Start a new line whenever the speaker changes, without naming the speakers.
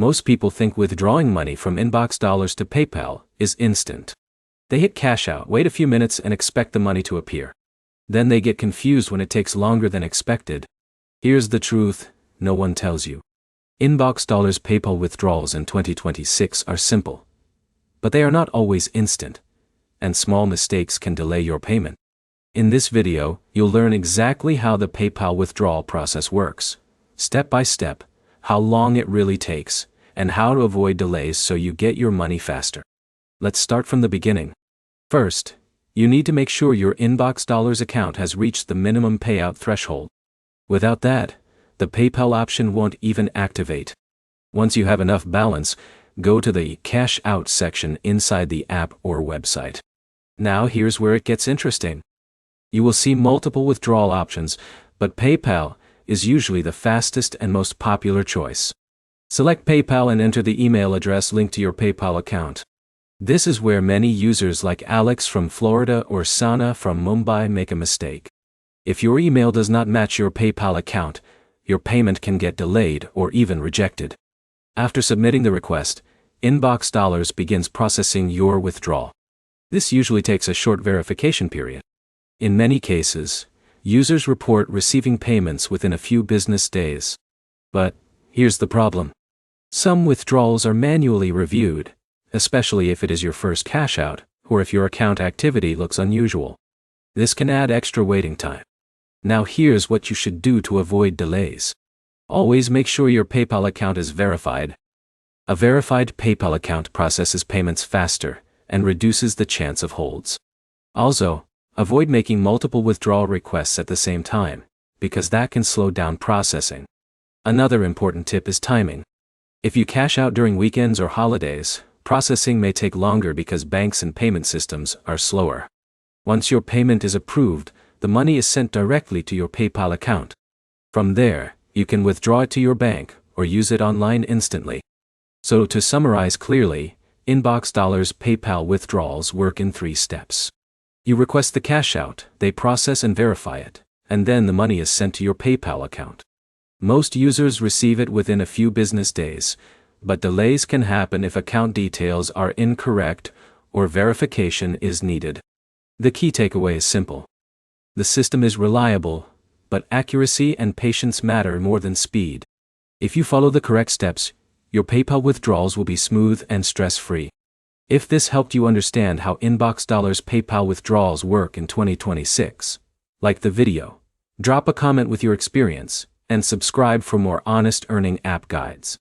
Most people think withdrawing money from InboxDollars to PayPal is instant. They hit cash out, wait a few minutes, and expect the money to appear. Then they get confused when it takes longer than expected. Here's the truth no one tells you. InboxDollars PayPal withdrawals in 2026 are simple. But they are not always instant, and small mistakes can delay your payment. In this video, you'll learn exactly how the PayPal withdrawal process works, step by step, how long it really takes, and how to avoid delays so you get your money faster. Let's start from the beginning. First, you need to make sure your InboxDollars account has reached the minimum payout threshold. Without that, the PayPal option won't even activate. Once you have enough balance, go to the Cash Out section inside the app or website. Now here's where it gets interesting. You will see multiple withdrawal options, but PayPal is usually the fastest and most popular choice. Select PayPal and enter the email address linked to your PayPal account. This is where many users like Alex from Florida or Sana from Mumbai make a mistake. If your email does not match your PayPal account, your payment can get delayed or even rejected. After submitting the request, InboxDollars begins processing your withdrawal. This usually takes a short verification period. In many cases, users report receiving payments within a few business days. But here's the problem. Some withdrawals are manually reviewed, especially if it is your first cash out, or if your account activity looks unusual. This can add extra waiting time. Now here's what you should do to avoid delays. Always make sure your PayPal account is verified. A verified PayPal account processes payments faster and reduces the chance of holds. Also, avoid making multiple withdrawal requests at the same time, because that can slow down processing. Another important tip is timing. If you cash out during weekends or holidays, processing may take longer because banks and payment systems are slower. Once your payment is approved, the money is sent directly to your PayPal account. From there, you can withdraw it to your bank or use it online instantly. So to summarize clearly, InboxDollars PayPal withdrawals work in 3 steps. You request the cash out, they process and verify it, and then the money is sent to your PayPal account. Most users receive it within a few business days, but delays can happen if account details are incorrect or verification is needed. The key takeaway is simple. The system is reliable, but accuracy and patience matter more than speed. If you follow the correct steps, your PayPal withdrawals will be smooth and stress-free. If this helped you understand how InboxDollars PayPal withdrawals work in 2026, like the video, drop a comment with your experience, and subscribe for more honest earning app guides.